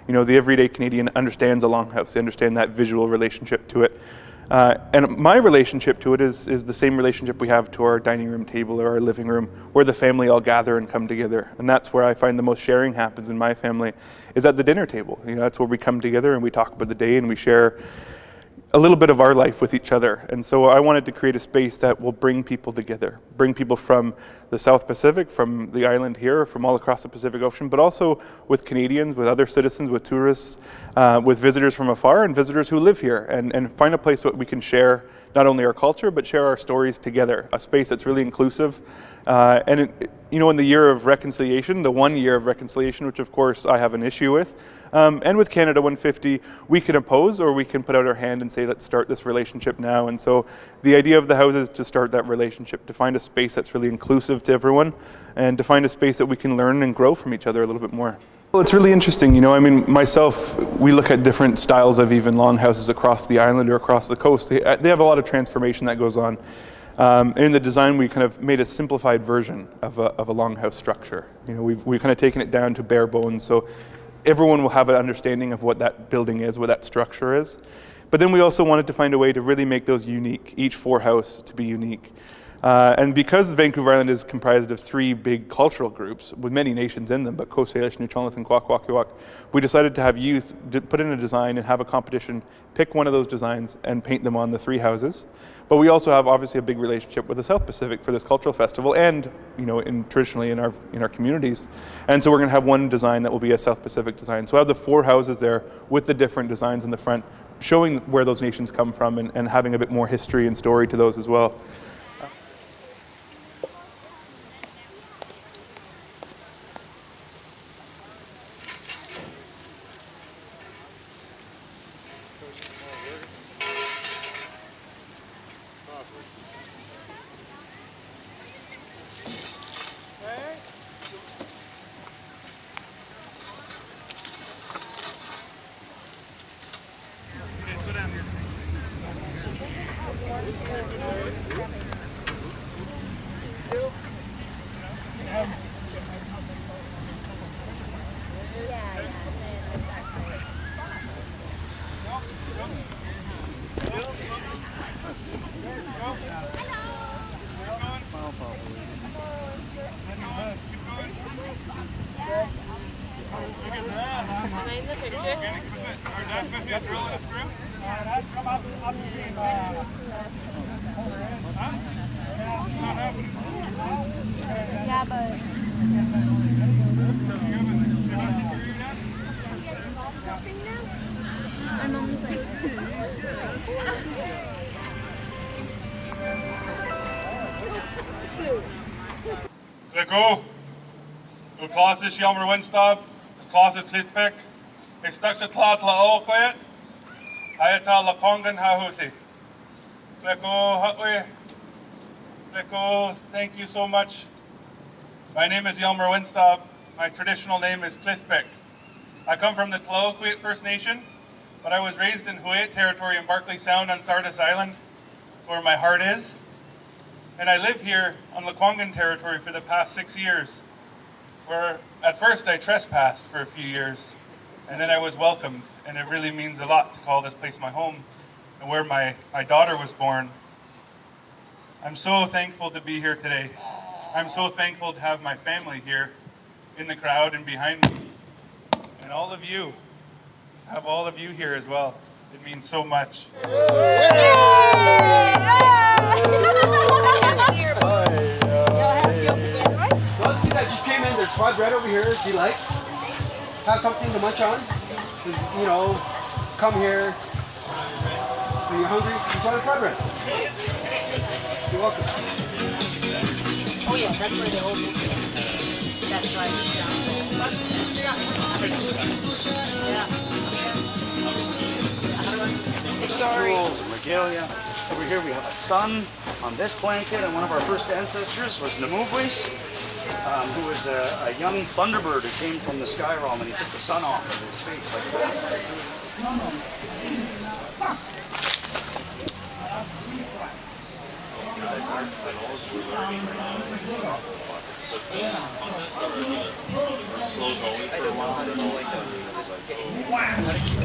the everyday Canadian understands a longhouse. They understand that visual relationship to it. And my relationship to it is the same relationship we have to our dining room table or our living room, where the family all gather and come together. And that's where I find the most sharing happens in my family, is at the dinner table. That's where we come together and we talk about the day and we share a little bit of our life with each other. And so I wanted to create a space that will bring people together, bring people from the South Pacific, from the island here, from all across the Pacific Ocean, but also with Canadians, with other citizens, with tourists, with visitors from afar and visitors who live here, and find a place where we can share not only our culture, but share our stories together, a space that's really inclusive. In the year of reconciliation, the 1 year of reconciliation, which of course I have an issue with, and with Canada 150, we can oppose or we can put out our hand and say, let's start this relationship now. And so the idea of the house is to start that relationship, to find a space that's really inclusive to everyone, and to find a space that we can learn and grow from each other a little bit more. Well, it's really interesting, myself, we look at different styles of even longhouses across the island or across the coast. They have a lot of transformation that goes on. In the design, we kind of made a simplified version of a longhouse structure. We've kind of taken it down to bare bones, so everyone will have an understanding of what that building is, what that structure is. But then we also wanted to find a way to really make those unique, each 4 house to be unique. And because Vancouver Island is comprised of 3 big cultural groups with many nations in them, but Coast Salish, Nuu-chah-nulth, and Kwakwaka'wakw, we decided to have youth put in a design and have a competition, pick one of those designs and paint them on the 3 houses. But we also have obviously a big relationship with the South Pacific for this cultural festival, and traditionally in our communities. And so we're going to have one design that will be a South Pacific design. So I have the 4 houses there with the different designs in the front, showing where those nations come from and having a bit more history and story to those as well. Go. Contextualizes Hjalmer Wenstob. Contextualizes Klitpek. Extaksa Tlatla Olquet. Ayata Lakongan Hahuti. Leko Hutwe. Leko, thank you so much. My name is Hjalmer Wenstob. My traditional name is Klitpek. I come from the Tlaoquet First Nation, but I was raised in Huet territory in Barkley Sound on Sardis Island. That's where my heart is. And I live here on Lekwungen territory for the past 6 years, where at first I trespassed for a few years, and then I was welcomed, and it really means a lot to call this place my home, and where my daughter was born. I'm so thankful to be here today. I'm so thankful to have my family here in the crowd and behind me, and all of you, have all of you here as well. It means so much. She came in, there's fried bread over here if you like. Have something to munch on. Come here. When you're hungry, enjoy the fried bread. You're welcome. Oh yeah, that's where the old history is. That's right. Sorry. Regalia. Over here we have a sun on this blanket, and one of our first ancestors was Namuvwis, who was a young thunderbird who came from the sky realm, and he took the sun off of his face like that. Slow going for a while. how to keep